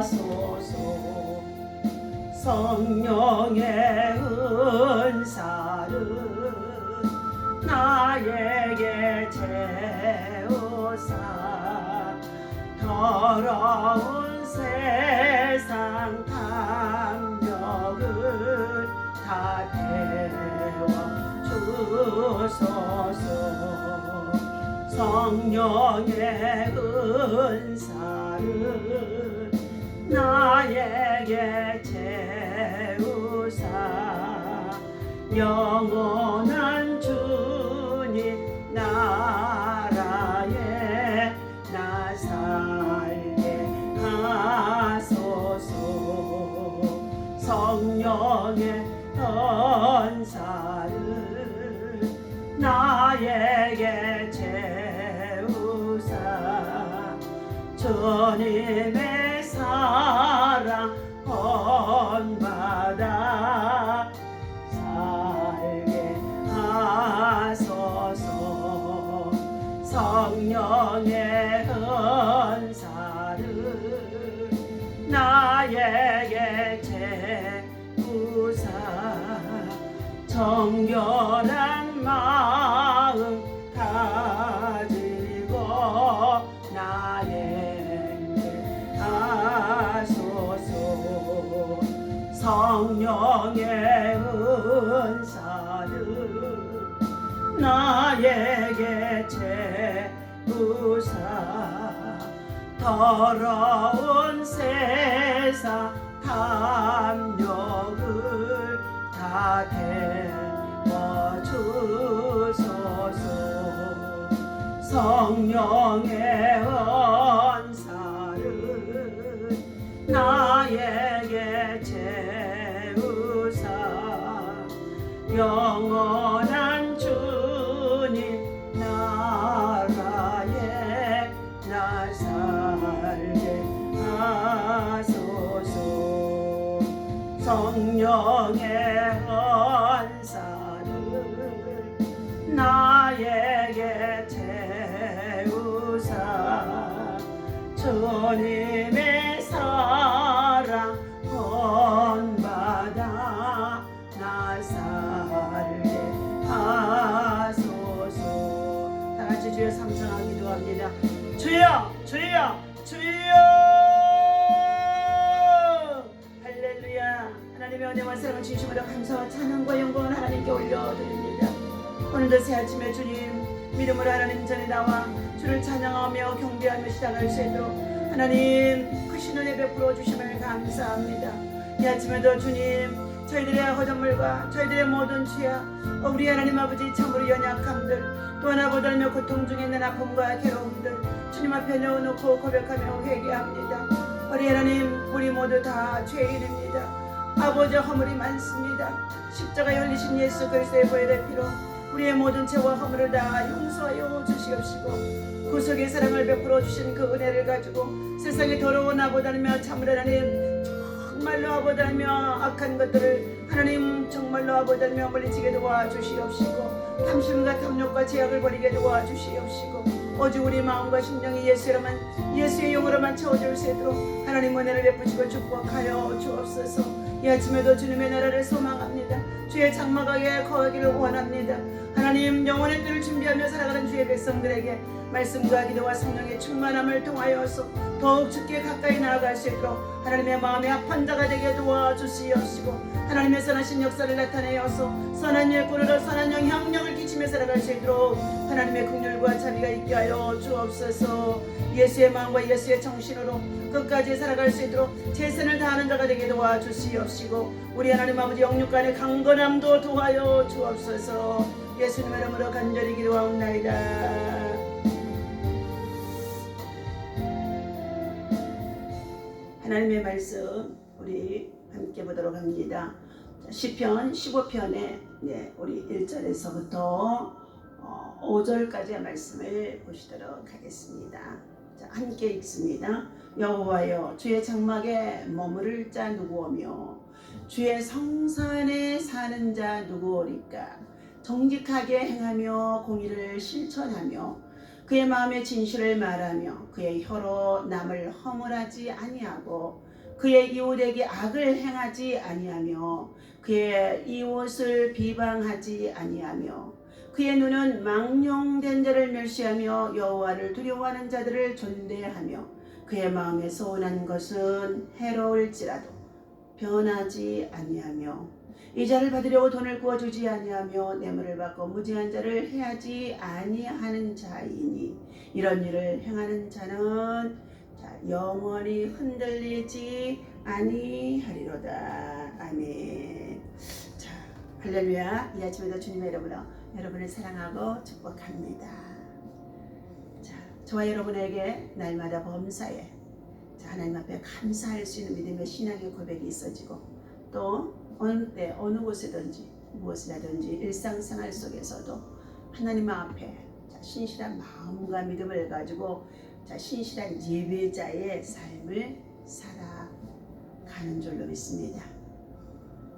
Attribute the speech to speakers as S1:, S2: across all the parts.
S1: 하소서. 성령의 은사를 나에게 채우사 더러운 세상 탐욕을 다 태워주소서. 성령의 은사를 나에게 채우사 영원한 주님 나라에 나 살게 하소서. 성령의 은사를 나에게 채우사 주님의 사랑 본받아 살게 하소서. 성령의 은사를 나에게 채우사 정결한 마음 가지고 나에게 하소서. 성령의 은사를 나에게 채우사 더러운 세상 탐욕을 다 태워주소서. 성령의 은사를 나에게 채우사 영원한 주님 나라에 나 살게 하소서. 성령의 은사를 나에게 채우사 주님의 사랑 본받아 나 살게 하소서. 다같이 주여 삼창하기 기도합니다. 주여 주여 주여. 할렐루야. 하나님의 은혜와 사랑을 진심으로 감사와 찬양과 영광을 하나님께 올려드립니다. 오늘도 새 아침에 주님 믿음으로 하나님 전에 나와 주를 찬양하며 경배하며 시작할 수 있도록 하나님 크신 은혜 베풀어 주심을 감사합니다. 이 아침에도 주님 저희들의 허전물과 저희들의 모든 죄악 우리 하나님 아버지 참으로 연약함들 또 하나 보다며 고통 중에 있는 아픔과 괴로움들 주님 앞에 내어놓고 고백하며 회개합니다. 우리 하나님 우리 모두 다 죄인입니다. 아버지 허물이 많습니다. 십자가 열리신 예수 그리스도의 보혈의 피로 우리의 모든 죄와 허물을 다 용서하여 주시옵시고 구속의 사랑을 베풀어 주신 그 은혜를 가지고 세상의 더러운 아버다며 참으로 하나님 정말로 아버다며 악한 것들을 하나님 정말로 아버다며 물리치게 도와주시옵시고 탐심과 탐욕과 죄악을 버리게 도와주시옵시고 오직 우리 마음과 심령이 예수의 영으로만 채워줄 수 있도록 하나님 은혜를 베푸시고 축복하여 주옵소서. 이 아침에도 주님의 나라를 소망합니다. 주의 장막하게 거하기를 원합니다. 하나님 영원의 뜻을 준비하며 살아가는 주의 백성들에게 말씀과 기도와 성령의 충만함을 통하여서 더욱 주께 가까이 나아갈 수 있도록 하나님의 마음의 합한 자가 되게 도와주시옵시고 하나님의 선하신 역사를 나타내어서 선한 일꾼으로 선한 영향력을 끼치며 살아갈 수 있도록 하나님의 긍휼과 자비가 있게 하여 주옵소서. 예수의 마음과 예수의 정신으로 끝까지 살아갈 수 있도록 최선을 다하는 자가 되게 도와주시옵시고 우리 하나님 아버지 영육간의 강건함도 도와여 주옵소서. 예수님의 이름으로 간절히 기도하옵나이다. 하나님의 말씀 우리 함께 보도록 합니다. 시편 15편에 우리 1절에서부터 5절까지의 말씀을 보시도록 하겠습니다. 자, 함께 읽습니다. 여호와여 주의 장막에 머무를 자 누구오며 주의 성산에 사는 자 누구오리까. 정직하게 행하며 공의를 실천하며 그의 마음의 진실을 말하며 그의 혀로 남을 허물하지 아니하고 그의 이웃에게 악을 행하지 아니하며 그의 이웃을 비방하지 아니하며 그의 눈은 망령된 자를 멸시하며 여호와를 두려워하는 자들을 존대하며 그의 마음에 소원한 것은 해로울지라도 변하지 아니하며 이 자를 받으려고 돈을 구워주지 아니하며 뇌물을 받고 무지한 자를 해하지 아니하는 자이니 이런 일을 행하는 자는 영원히 흔들리지 아니하리로다. 아멘. 자, 할렐루야. 이 아침에도 주님의 이름으로 여러분을 사랑하고 축복합니다. 자, 저와 여러분에게 날마다 범사에 하나님 앞에 감사할 수 있는 믿음의 신앙의 고백이 있어지고 또 어느 때 어느 곳에든지 무엇이라든지 일상생활 속에서도 하나님 앞에 신실한 마음과 믿음을 가지고 신실한 예배자의 삶을 살아가는 줄로 믿습니다.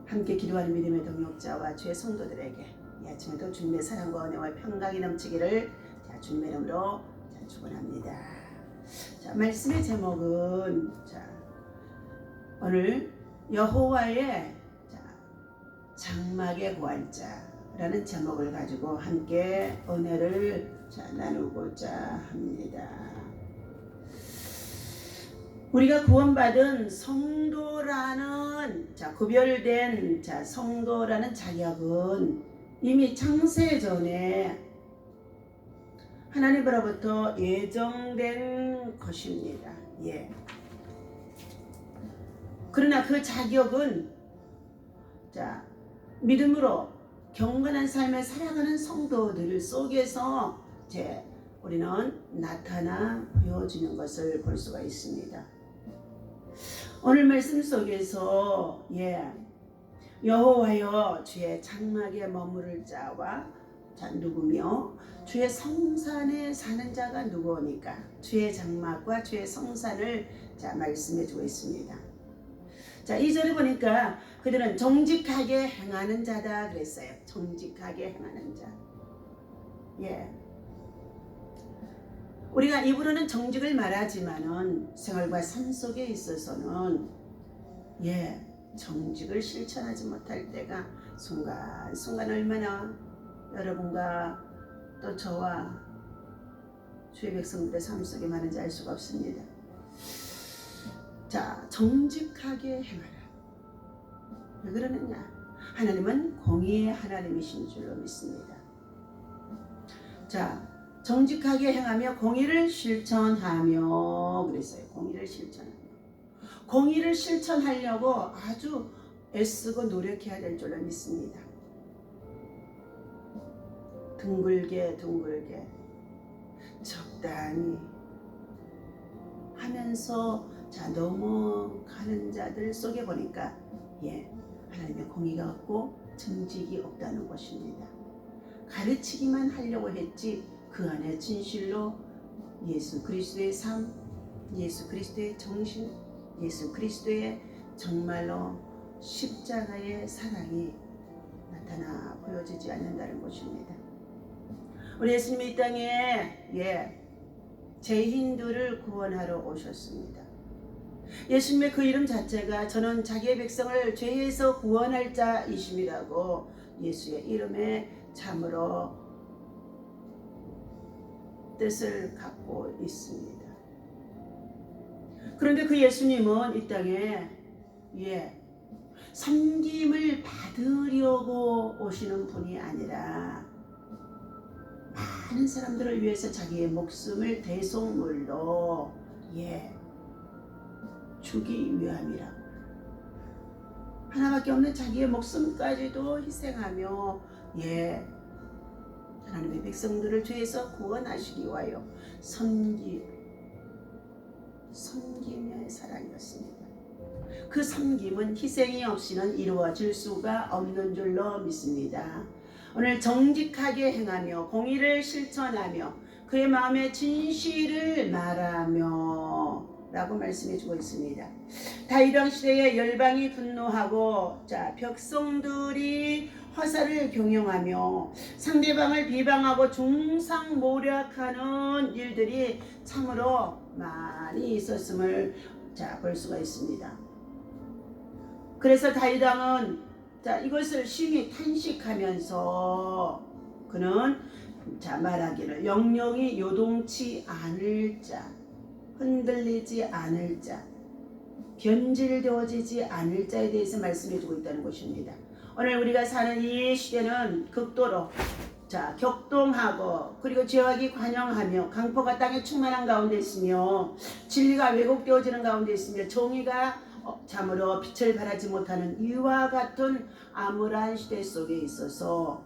S1: 함께 기도하는 믿음의 동역자와 주의 성도들에게 이 아침에도 주님의 사랑과 은혜와 평강이 넘치기를 주님의 이름으로 축원합니다. 말씀의 제목은 오늘 여호와의 장막의 부활자라는 제목을 가지고 함께 은혜를 나누고자 합니다. 우리가 구원받은 성도라는 구별된 성도라는 자격은 이미 창세 전에 하나님으로부터 예정된 것입니다. 예. 그러나 그 자격은 믿음으로 경건한 삶을 살아가는 성도들 속에서 우리는 나타나 보여지는 것을 볼 수가 있습니다. 오늘 말씀 속에서 여호와여 주의 장막에 머무를 자와 누구며 주의 성산에 사는 자가 누구오니까 주의 장막과 주의 성산을 말씀해 주고 있습니다. 2절에 보니까 그들은 정직하게 행하는 자다 그랬어요. 정직하게 행하는 자. 우리가 입으로는 정직을 말하지만은 생활과 삶 속에 있어서는 정직을 실천하지 못할 때가 순간순간 얼마나 여러분과 또 저와 주의 백성들의 삶 속에 많은지 알 수가 없습니다. 정직하게 행하라. 왜 그러느냐? 하나님은 공의의 하나님이신 줄로 믿습니다. 정직하게 행하며 공의를 실천하며 그랬어요. 공의를 실천하며. 공의를 실천하려고 아주 애쓰고 노력해야 될 줄로 믿습니다. 둥글게 적당히 하면서 넘어가는 자들 속에 보니까 하나님의 공의가 없고 정직이 없다는 것입니다. 가르치기만 하려고 했지 그 안에 진실로 예수 그리스도의 삶, 예수 그리스도의 정신, 예수 그리스도의 정말로 십자가의 사랑이 나타나 보여지지 않는다는 것입니다. 우리 예수님이 이 땅에 죄인들을 구원하러 오셨습니다. 예수님의 그 이름 자체가 저는 자기의 백성을 죄에서 구원할 자이심이라고 예수의 이름에 참으로 뜻을 갖고 있습니다. 그런데 그 예수님은 이 땅에 섬김을 받으려고 오시는 분이 아니라 많은 사람들을 위해서 자기의 목숨을 대속물로 주기 위함이라고 하나밖에 없는 자기의 목숨까지도 희생하며 하나님의 백성들을 죄에서 구원하시기 위하여 섬김의 사랑이었습니다. 그 섬김은 희생이 없이는 이루어질 수가 없는 줄로 믿습니다. 오늘 정직하게 행하며 공의를 실천하며 그의 마음의 진실을 말하며 라고 말씀해 주고 있습니다. 다윗 왕 시대에 열방이 분노하고 백성들이 화살을 경영하며 상대방을 비방하고 중상모략하는 일들이 참으로 많이 있었음을 볼 수가 있습니다. 그래서 다윗 왕은 이것을 심히 탄식하면서 그는 말하기를 영영이 요동치 않을 자, 흔들리지 않을 자, 변질되어지지 않을 자에 대해서 말씀해주고 있다는 것입니다. 오늘 우리가 사는 이 시대는 극도로 격동하고 그리고 죄악이 관영하며 강포가 땅에 충만한 가운데 있으며 진리가 왜곡되어지는 가운데 있으며 정의가 참으로 빛을 발하지 못하는 이와 같은 암울한 시대 속에 있어서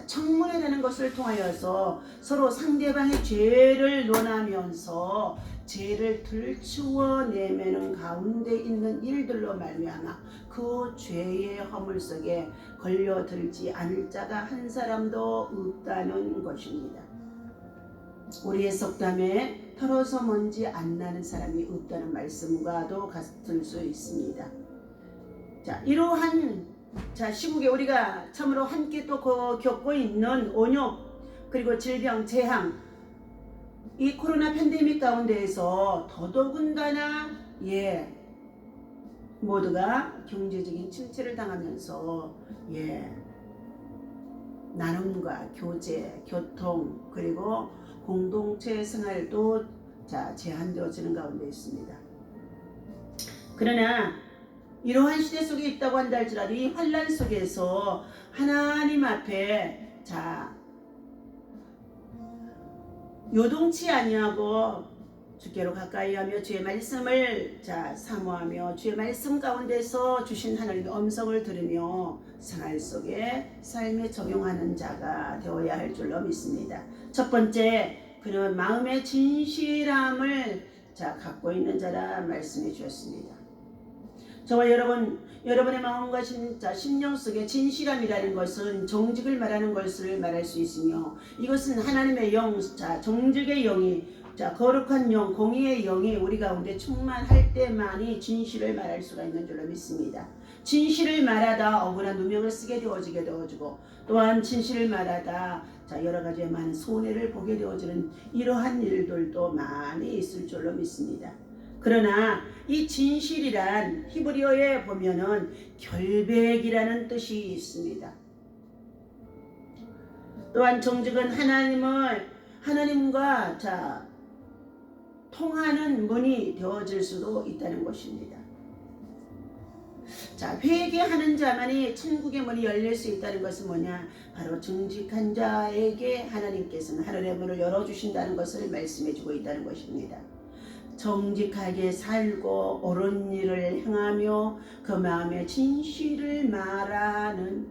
S1: 청문회라는 것을 통하여서 서로 상대방의 죄를 논하면서 죄를 들추어내매는 가운데 있는 일들로 말미암아 그 죄의 허물 속에 걸려들지 않을 자가 한 사람도 없다는 것입니다. 우리의 속담에 털어서 먼지 안 나는 사람이 없다는 말씀과도 같을 수 있습니다. 이러한 시국에 우리가 참으로 함께 또 겪고 있는 온욕 그리고 질병, 재앙, 이 코로나 팬데믹 가운데에서 더더군다나 모두가 경제적인 침체를 당하면서 나눔과 교제, 교통 그리고 공동체 생활도 제한되어지는 가운데 있습니다. 그러나 이러한 시대 속에 있다고 한다 할지라도 이 환난 속에서 하나님 앞에 요동치 아니하고 주께로 가까이하며 주의 말씀을 사모하며 주의 말씀 가운데서 주신 하나님의 음성을 들으며 생활 속에 삶에 적용하는 자가 되어야 할 줄로 믿습니다. 첫 번째, 그는 마음의 진실함을 갖고 있는 자라 말씀해 주셨습니다. 저와 여러분의 마음과 심령 속에 진실함이라는 것은 정직을 말하는 것을 말할 수 있으며 이것은 하나님의 영, 정직의 영이 거룩한 영, 공의의 영이 우리 가운데 충만할 때만이 진실을 말할 수가 있는 줄로 믿습니다. 진실을 말하다 억울한 누명을 쓰게 되어지게 되어지고 또한 진실을 말하다 여러 가지의 많은 손해를 보게 되어지는 이러한 일들도 많이 있을 줄로 믿습니다. 그러나 이 진실이란 히브리어에 보면은 결백이라는 뜻이 있습니다. 또한 정직은 하나님과 통하는 문이 되어질 수도 있다는 것입니다. 회개하는 자만이 천국의 문이 열릴 수 있다는 것은 뭐냐? 바로 정직한 자에게 하나님께서는 하늘의 문을 열어주신다는 것을 말씀해주고 있다는 것입니다. 정직하게 살고 옳은 일을 행하며 그 마음에 진실을 말하는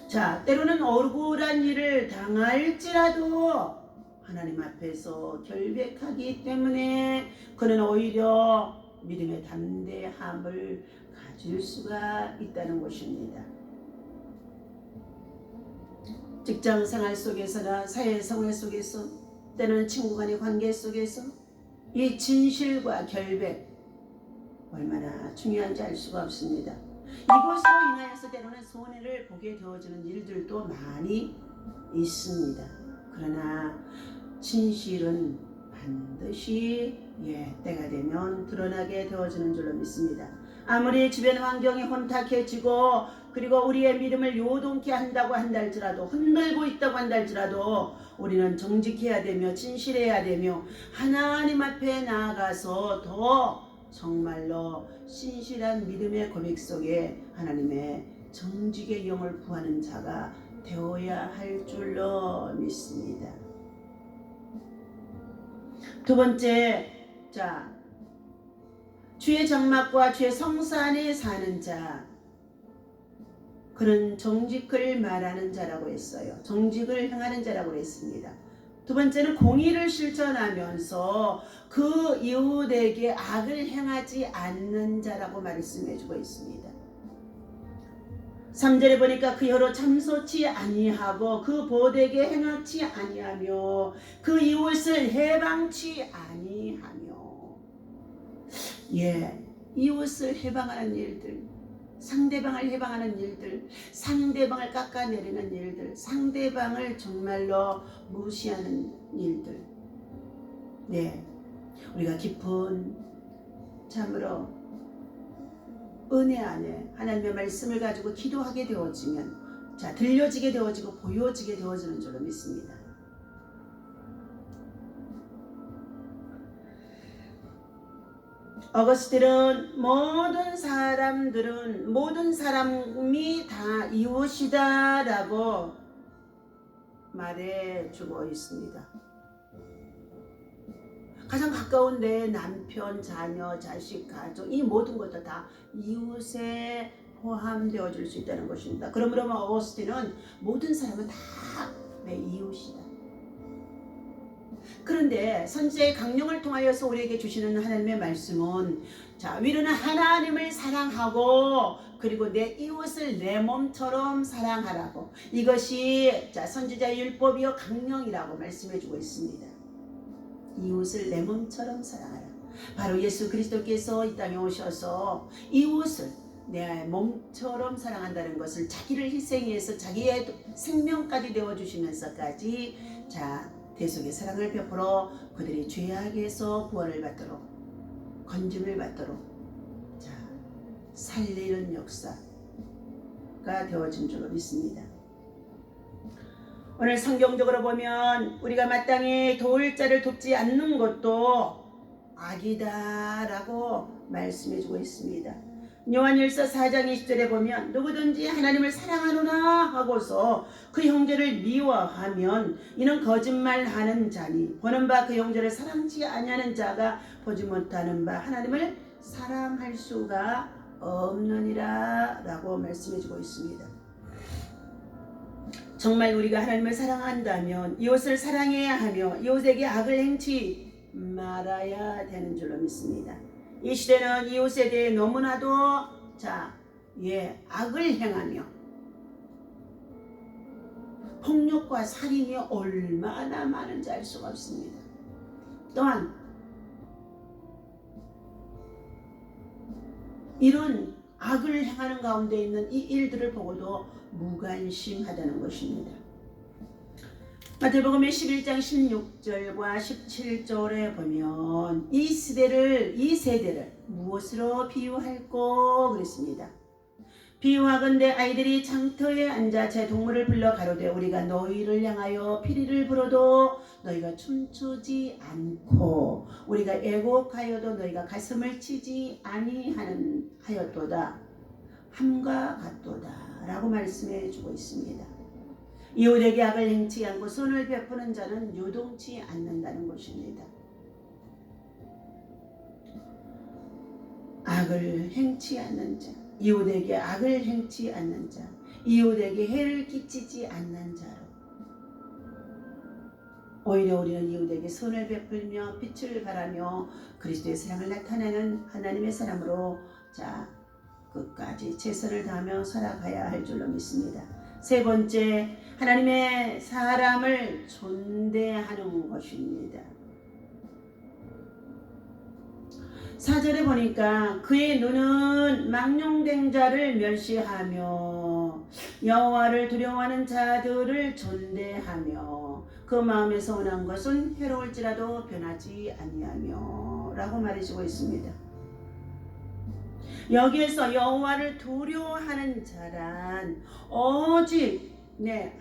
S1: 자. 때로는 억울한 일을 당할지라도 하나님 앞에서 결백하기 때문에 그는 오히려 믿음의 담대함을 가질 수가 있다는 것입니다. 직장 생활 속에서나 사회 생활 속에서 때는 친구 간의 관계 속에서 이 진실과 결백 얼마나 중요한지 알 수가 없습니다. 이것으로 인하여서 때로는 손해를 보게 되어지는 일들도 많이 있습니다. 그러나 진실은 반드시 때가 되면 드러나게 되어지는 줄로 믿습니다. 아무리 주변 환경이 혼탁해지고 그리고 우리의 믿음을 요동케 한다고 한다 할지라도 흔들고 있다고 한다 할지라도 우리는 정직해야 되며 진실해야 되며 하나님 앞에 나아가서 더 정말로 신실한 믿음의 고백 속에 하나님의 정직의 영을 구하는 자가 되어야 할 줄로 믿습니다. 두 번째, 주의 장막과 주의 성사 안에 사는 자, 그는 정직을 말하는 자라고 했어요. 정직을 행하는 자라고 했습니다. 두 번째는 공의를 실천하면서 그 이웃에게 악을 행하지 않는 자라고 말씀해주고 있습니다. 3절에 보니까 그 혀로 참소치 아니하고 그 보되게 행하지 아니하며 그 이웃을 해방치 아니하며 이웃을 해방하는 일들, 상대방을 해방하는 일들, 상대방을 깎아내리는 일들, 상대방을 정말로 무시하는 일들, 우리가 깊은 참으로 은혜 안에 하나님의 말씀을 가지고 기도하게 되어지면 자 들려지게 되어지고 보여지게 되어지는 줄로 믿습니다. 어거스틴은 모든 사람이 다 이웃이다 라고 말해주고 있습니다. 가장 가까운 내 남편, 자녀, 자식, 가족 이 모든 것도 다 이웃에 포함되어 줄 수 있다는 것입니다. 그러므로 어거스틴은 모든 사람은 다 내 이웃이다. 그런데 선지자의 강령을 통하여서 우리에게 주시는 하나님의 말씀은 자 위로는 하나님을 사랑하고 그리고 내 이웃을 내 몸처럼 사랑하라고 이것이 자 선지자의 율법이요 강령이라고 말씀해주고 있습니다. 이웃을 내 몸처럼 사랑하라. 바로 예수 그리스도께서 이 땅에 오셔서 이웃을 내 몸처럼 사랑한다는 것을 자기를 희생해서 자기의 생명까지 내어주시면서까지 자 대속의 사랑을 베풀어 그들이 죄악에서 구원을 받도록 건짐을 받도록 자 살리는 역사가 되어진 줄로 믿습니다. 오늘 성경적으로 보면 우리가 마땅히 도울 자를 돕지 않는 것도 악이다 라고 말씀해주고 있습니다. 요한일서 4장 20절에 보면 누구든지 하나님을 사랑하노라 하고서 그 형제를 미워하면 이는 거짓말하는 자니 보는 바 그 형제를 사랑치 아니하는 자가 보지 못하는 바 하나님을 사랑할 수가 없느니라 라고 말씀해주고 있습니다. 정말 우리가 하나님을 사랑한다면 이웃을 사랑해야 하며 이웃에게 악을 행치 말아야 되는 줄로 믿습니다. 이 시대는 이웃에 대해 너무나도 악을 행하며 폭력과 살인이 얼마나 많은지 알 수가 없습니다. 또한 이런 악을 행하는 가운데 있는 이 일들을 보고도 무관심하다는 것입니다. 마태복음 11장 16절과 17절에 보면 이 세대를 무엇으로 비유할꼬 그랬습니다. 비유하건대 아이들이 장터에 앉아 제 동물을 불러 가로되 우리가 너희를 향하여 피리를 불어도 너희가 춤추지 않고 우리가 애곡하여도 너희가 가슴을 치지 아니하였도다 함과 같도다 라고 말씀해 주고 있습니다. 이웃에게 악을 행치 않고 선을 베푸는 자는 요동치 않는다는 것입니다. 악을 행치 않는 자, 이웃에게 악을 행치 않는 자, 이웃에게 해를 끼치지 않는 자로 오히려 우리는 이웃에게 선을 베풀며 빛을 발하며 그리스도의 사랑을 나타내는 하나님의 사람으로 끝까지 최선을 다하며 살아가야 할 줄로 믿습니다. 세 번째, 하나님의 사람을 존대하는 것입니다. 4절에 보니까 그의 눈은 망령된 자를 멸시하며 여호와를 두려워하는 자들을 존대하며 그 마음에서 원한 것은 해로울지라도 변하지 아니하며 라고 말해주고 있습니다. 여기에서 여호와를 두려워하는 자란 오직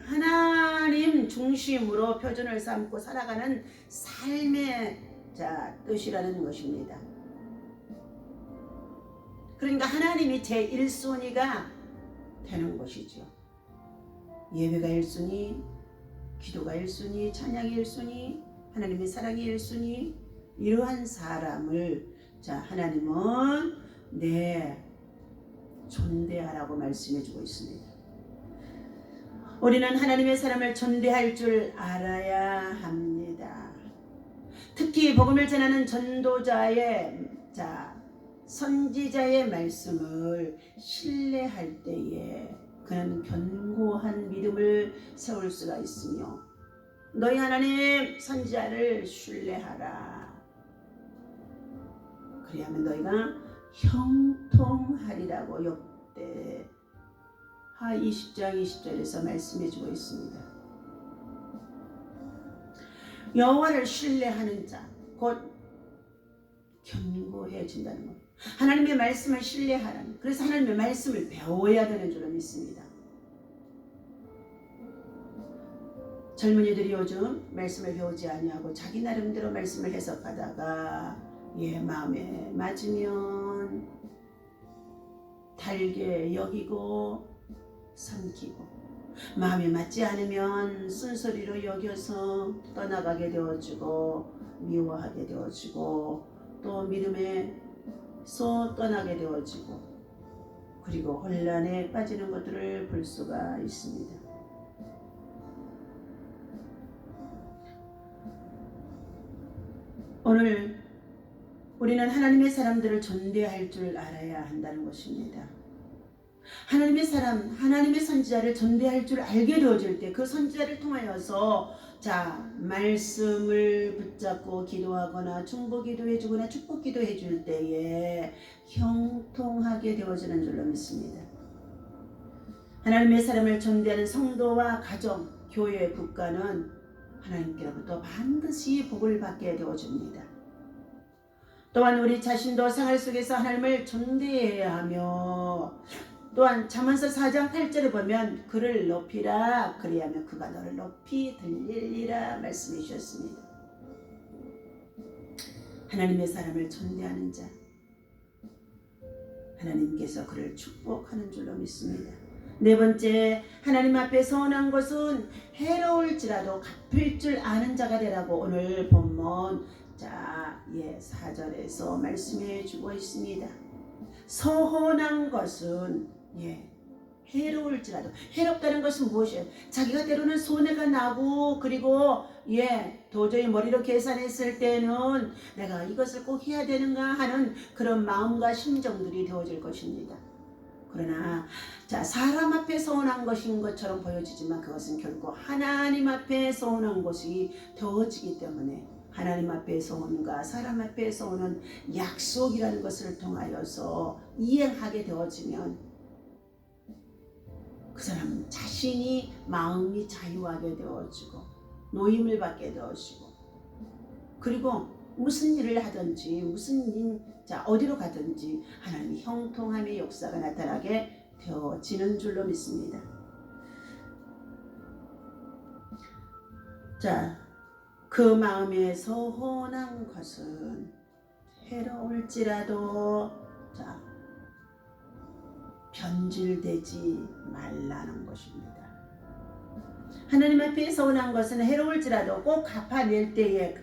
S1: 하나님 중심으로 표준을 삼고 살아가는 삶의 뜻이라는 것입니다. 그러니까 하나님이 제1순위가 되는 것이죠. 예배가 1순위, 기도가 1순위, 찬양이 1순위, 하나님의 사랑이 1순위. 이러한 사람을 하나님은 존대하라고 말씀해주고 있습니다. 우리는 하나님의 사람을 존대할 줄 알아야 합니다. 특히 복음을 전하는 전도자의 선지자의 말씀을 신뢰할 때에 그는 견고한 믿음을 세울 수가 있으며 너희 하나님 선지자를 신뢰하라. 그리하면 너희가 형통하리라고 역대하 20장 20절에서 말씀해주고 있습니다. 여호와를 신뢰하는 자, 곧 견고해진다는 것. 하나님의 말씀을 신뢰하라는, 그래서 하나님의 말씀을 배워야 되는 줄로 믿습니다. 젊은이들이 요즘 말씀을 배우지 아니하고 자기 나름대로 말씀을 해석하다가 마음에 맞으면 달게 여기고 삼키고, 마음에 맞지 않으면 쓴소리로 여겨서 떠나가게 되어지고 미워하게 되어지고 또 믿음에서 떠나게 되어지고, 그리고 혼란에 빠지는 것들을 볼 수가 있습니다. 오늘 우리는 하나님의 사람들을 존대할 줄 알아야 한다는 것입니다. 하나님의 사람, 하나님의 선지자를 존대할 줄 알게 되어질 때 그 선지자를 통하여서 말씀을 붙잡고 기도하거나 중보기도 해주거나 축복기도 해줄 때에 형통하게 되어지는 줄로 믿습니다. 하나님의 사람을 존대하는 성도와 가정, 교회, 국가는 하나님께로부터 반드시 복을 받게 되어줍니다. 또한 우리 자신도 생활 속에서 하나님을 존대해야 하며, 또한 잠언서 4장 8절에 보면 그를 높이라, 그리하면 그가 너를 높이 들리리라 말씀해 주셨습니다. 하나님의 사람을 존대하는 자, 하나님께서 그를 축복하는 줄로 믿습니다. 네 번째, 하나님 앞에 서운한 것은 해로울지라도 갚을 줄 아는 자가 되라고 오늘 본문 4절에서 말씀해 주고 있습니다. 서운한 것은 해로울지라도, 해롭다는 것은 무엇이에요? 자기가 때로는 손해가 나고, 그리고 도저히 머리로 계산했을 때는 내가 이것을 꼭 해야 되는가 하는 그런 마음과 심정들이 되어질 것입니다. 그러나 사람 앞에 서운한 것인 것처럼 보여지지만 그것은 결국 하나님 앞에 서운한 것이 되어지기 때문에, 하나님 앞에 서운과 사람 앞에 서운은 약속이라는 것을 통하여서 이행하게 되어지면 그 사람 자신이 마음이 자유하게 되어지고 노임을 받게 되어지고, 그리고 무슨 일을 하든지 어디로 가든지 하나님의 형통함의 역사가 나타나게 되어지는 줄로 믿습니다. 그 마음에 서운한 것은 해로울지라도 변질되지 말라는 것입니다. 하나님 앞에 서운한 것은 해로울지라도 꼭 갚아낼 때에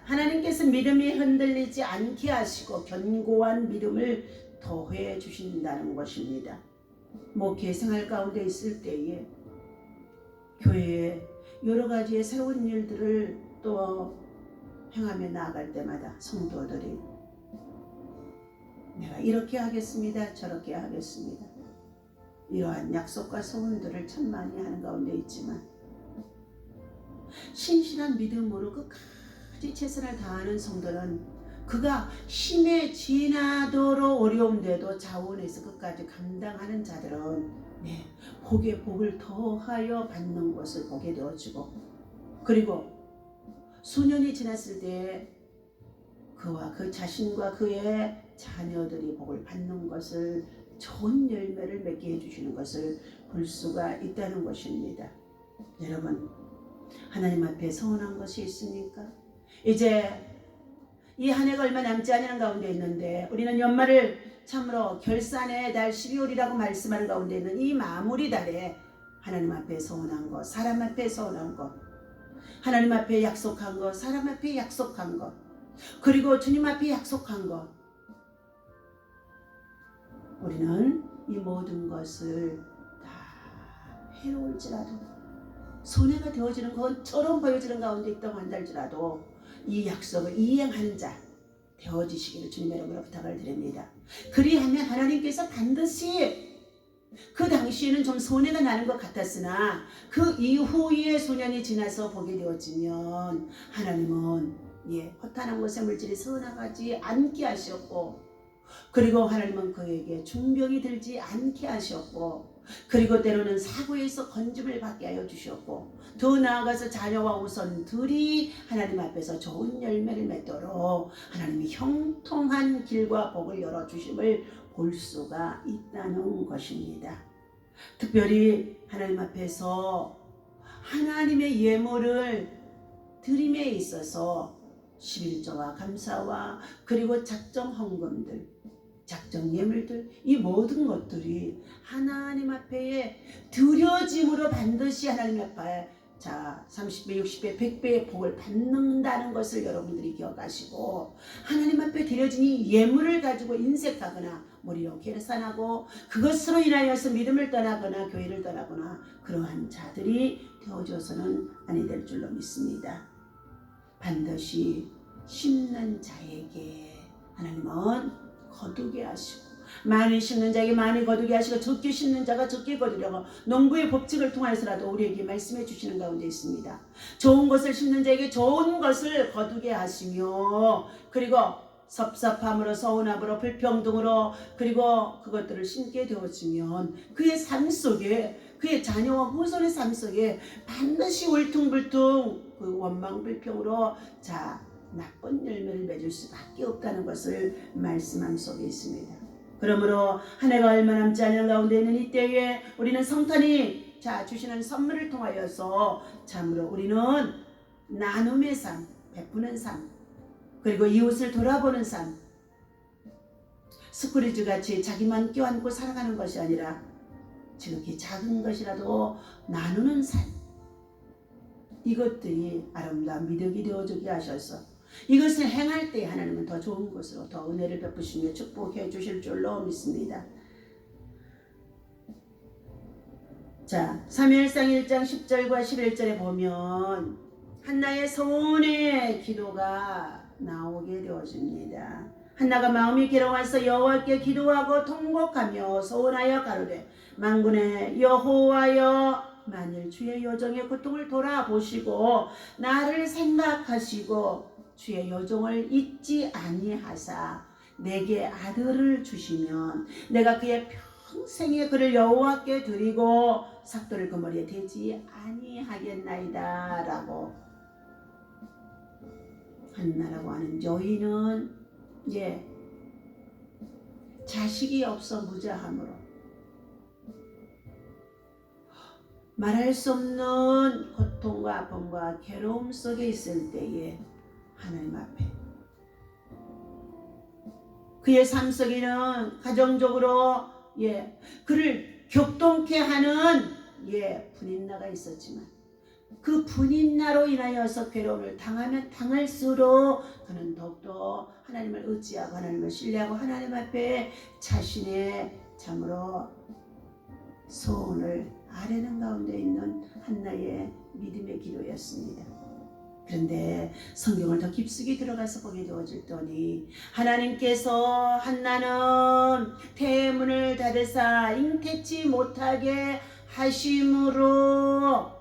S1: 하나님께서 믿음이 흔들리지 않게 하시고 견고한 믿음을 더해 주신다는 것입니다. 목회 생활 가운데 있을 때에 교회에 여러 가지의 새로운 일들을 또 행하며 나아갈 때마다 성도들이 내가 이렇게 하겠습니다, 저렇게 하겠습니다, 이러한 약속과 소원들을 참 많이 하는 가운데 있지만, 신실한 믿음으로 끝까지 최선을 다하는 성도는 그가 힘에 지나도록 어려운데도 자원해서 끝까지 감당하는 자들은 복에 복을 더하여 받는 것을 보게 되어지고, 그리고 수년이 지났을 때 그와 그 자신과 그의 자녀들이 복을 받는 것을, 좋은 열매를 맺게 해주시는 것을 볼 수가 있다는 것입니다. 여러분, 하나님 앞에 서운한 것이 있습니까? 이제 이 한 해가 얼마 남지 않은 가운데 있는데, 우리는 연말을 참으로 결산의 달 12월이라고 말씀하는 가운데 있는 이 마무리 달에 하나님 앞에 서운한 것, 사람 앞에 서운한 것, 하나님 앞에 약속한 것, 사람 앞에 약속한 것, 그리고 주님 앞에 약속한 것, 우리는 이 모든 것을 다 해로울지라도, 손해가 되어지는 것처럼 보여지는 가운데 있다고 한달지라도 이 약속을 이행하는 자 되어지시기를 주님의 이름으로 부탁을 드립니다. 그리하면 하나님께서 반드시, 그 당시에는 좀 손해가 나는 것 같았으나 그 이후에 수년이 지나서 보게 되어지면 하나님은 허탄한 것의 물질이 서나가지 않게 하셨고, 그리고 하나님은 그에게 중병이 들지 않게 하셨고, 그리고 때로는 사고에서 건짐을 받게 하여 주셨고, 더 나아가서 자녀와 우선들이 하나님 앞에서 좋은 열매를 맺도록 하나님이 형통한 길과 복을 열어주심을 볼 수가 있다는 것입니다. 특별히 하나님 앞에서 하나님의 예물을 드림에 있어서 11조와 감사와 그리고 작정 헌금들, 작정 예물들, 이 모든 것들이 하나님 앞에 드려짐으로 반드시 하나님 앞에 30배, 60배, 100배의 복을 받는다는 것을 여러분들이 기억하시고, 하나님 앞에 드려진 이 예물을 가지고 인색하거나 머리로 계산하고 그것으로 인하여서 믿음을 떠나거나 교회를 떠나거나 그러한 자들이 되어져서는 아니 될 줄로 믿습니다. 반드시 심는 자에게 하나님은 거두게 하시고, 많이 심는 자에게 많이 거두게 하시고, 적게 심는 자가 적게 거두려고 농부의 법칙을 통해서라도 우리에게 말씀해 주시는 가운데 있습니다. 좋은 것을 심는 자에게 좋은 것을 거두게 하시며, 그리고 섭섭함으로 서운함으로 불평등으로 그리고 그것들을 심게 되어지면 그의 삶 속에, 그의 자녀와 후손의 삶 속에 반드시 울퉁불퉁 그 원망불평으로 나쁜 열매를 맺을 수밖에 없다는 것을 말씀한 속에 있습니다. 그러므로 한 해가 얼마 남지 않은 가운데 있는 이때에 우리는 성탄이 주시는 선물을 통하여서 참으로 우리는 나눔의 삶, 베푸는 삶, 그리고 이웃을 돌아보는 삶, 스크루지 같이 자기만 껴안고 살아가는 것이 아니라 지극히 작은 것이라도 나누는 삶, 이것들이 아름다운 미덕이 되어주게 하셔서 이것을 행할 때 하나님은 더 좋은 것으로 더 은혜를 베푸시며 축복해 주실 줄로 믿습니다. 사무엘상 1장 10절과 11절에 보면 한나의 서원의 기도가 나오게 되어집니다. 한나가 마음이 괴로워서 여호와께 기도하고 통곡하며 서원하여 가로되, 만군의 여호와여, 만일 주의 여종의 고통을 돌아보시고 나를 생각하시고 주의 여종을 잊지 아니하사 내게 아들을 주시면 내가 그의 평생에 그를 여호와께 드리고 삭도를 그 머리에 대지 아니하겠나이다 라고, 한나라고 하는 여인은 자식이 없어 무자함으로 말할 수 없는 고통과 아픔과 괴로움 속에 있을 때에 하나님 앞에 그의 삶 속에는 가정적으로 그를 격동케 하는 분인나가 있었지만 그 분인나로 인하여서 괴로움을 당하면 당할수록 그는 더욱더 하나님을 의지하고 하나님을 신뢰하고 하나님 앞에 자신의 참으로 소원을 아뢰는 가운데 있는 한나의 믿음의 기도였습니다. 그런데 성경을 더 깊숙이 들어가서 보게 되어질 하나님께서 한나는 태문을 닫으사 잉태치 못하게 하심으로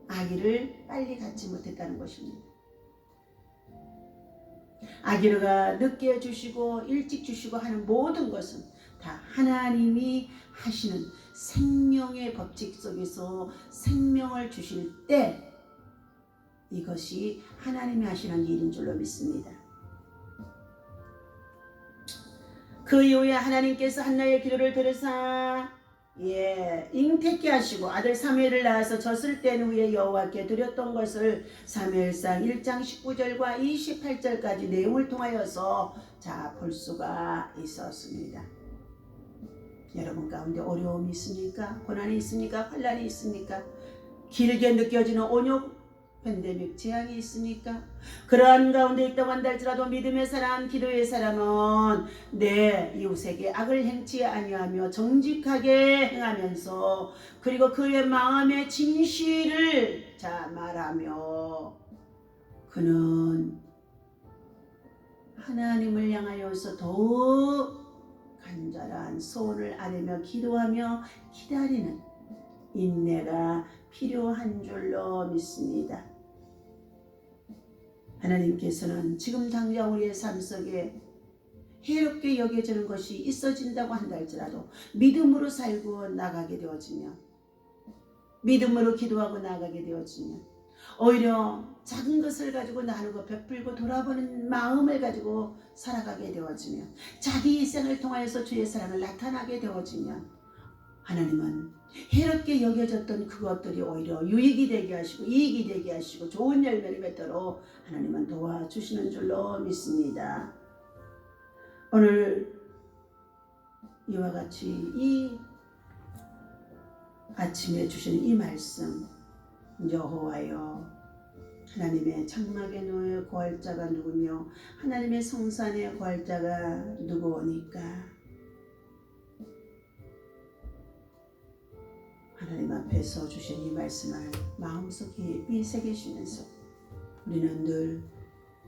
S1: 아기를 빨리 갖지 못했다는 것입니다. 아기가 늦게 주시고 일찍 주시고 하는 모든 것은 다 하나님이 하시는 생명의 법칙 속에서 생명을 주실 때 이것이 하나님이 하시는 일인 줄로 믿습니다. 그 이후에 하나님께서 한나의 기도를 들으사 잉태케 하시고 아들 사무엘을 낳아서 젖을 뗀 후에 여호와께 드렸던 것을 사무엘상 1장 19절과 28절까지 내용을 통하여서 볼 수가 있었습니다. 여러분 가운데 어려움이 있습니까? 고난이 있습니까? 환난이 있습니까? 길게 느껴지는 온욕 팬데믹 재앙이 있습니까? 그러한 가운데 있다고 한다 할지라도 믿음의 사람, 기도의 사람은 내 이웃에게 악을 행치 아니하며 정직하게 행하면서 그리고 그의 마음의 진실을 말하며 그는 하나님을 향하여서 더욱 간절한 소원을 아뢰며 기도하며 기다리는 인내가 필요한 줄로 믿습니다. 하나님께서는 지금 당장 우리의 삶 속에 해롭게 여겨지는 것이 있어진다고 한다 할지라도 믿음으로 살고 나가게 되어지면, 믿음으로 기도하고 나가게 되어지면, 오히려 작은 것을 가지고 나누고 베풀고 돌아보는 마음을 가지고 살아가게 되어지면, 자기 일생을 통하여서 주의 사랑을 나타나게 되어지면, 하나님은 해롭게 여겨졌던 그것들이 오히려 유익이 되게 하시고 이익이 되게 하시고 좋은 열매를 맺도록 하나님은 도와주시는 줄로 믿습니다. 오늘 이와 같이 이 아침에 주시는 이 말씀, 여호와여 하나님의 장막에 놓여 거할 자가 누구며 하나님의 성산에 거할 자가 누구오니까. 하나님 앞에서 주신 이 말씀을 마음속 깊이 새기시면서 우리는 늘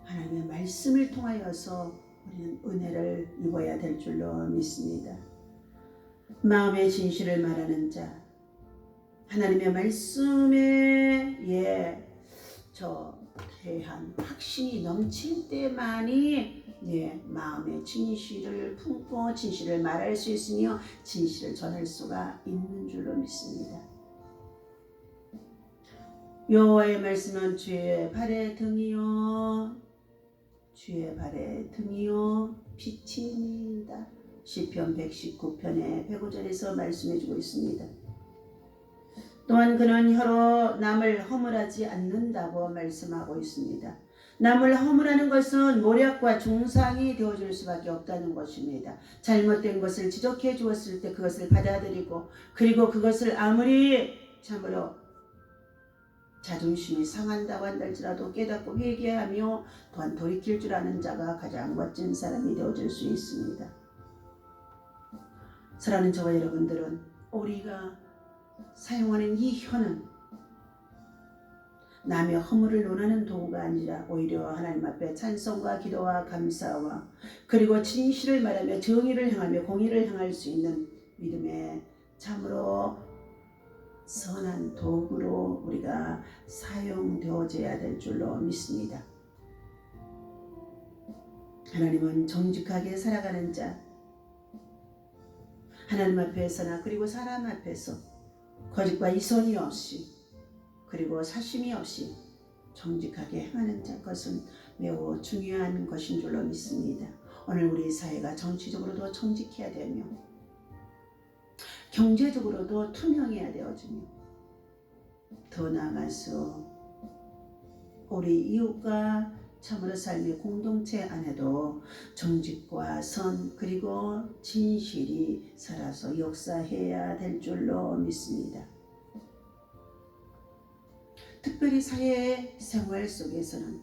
S1: 하나님의 말씀을 통하여서 우리는 은혜를 입어야 될 줄로 믿습니다. 마음의 진실을 말하는 자, 하나님의 말씀에 저 대한 확신이 넘칠 때만이 마음의 진실을 품고 진실을 말할 수 있으며 진실을 전할 수가 있는 줄로 믿습니다. 여호와의 말씀은 주의 발의 등이요 주의 발의 등이요 빛입니다. 시편 119편의 105절에서 말씀해주고 있습니다. 또한 그는 혀로 남을 허물하지 않는다고 말씀하고 있습니다. 남을 허물하는 것은 모략과 중상이 되어줄 수밖에 없다는 것입니다. 잘못된 것을 지적해 주었을 때 그것을 받아들이고, 그리고 그것을 아무리 참으로 자존심이 상한다고 한달지라도 깨닫고 회개하며 또한 돌이킬 줄 아는 자가 가장 멋진 사람이 되어줄 수 있습니다. 사랑하는 저와 여러분들은 우리가 사용하는 이 혀는 남의 허물을 논하는 도구가 아니라 오히려 하나님 앞에 찬송과 기도와 감사와 그리고 진실을 말하며 정의를 향하며 공의를 향할 수 있는 믿음의 참으로 선한 도구로 우리가 사용되어져야 될 줄로 믿습니다. 하나님은 정직하게 살아가는 자, 하나님 앞에서나 그리고 사람 앞에서 거짓과 이선이 없이 그리고 사심이 없이 정직하게 행하는 자, 것은 매우 중요한 것인 줄로 믿습니다. 오늘 우리 사회가 정치적으로도 정직해야 되며 경제적으로도 투명해야 되어지며 더 나아가서 우리 이웃과 참으로 삶의 공동체 안에도 정직과 선 그리고 진실이 살아서 역사해야 될 줄로 믿습니다. 특별히 사회 생활 속에서는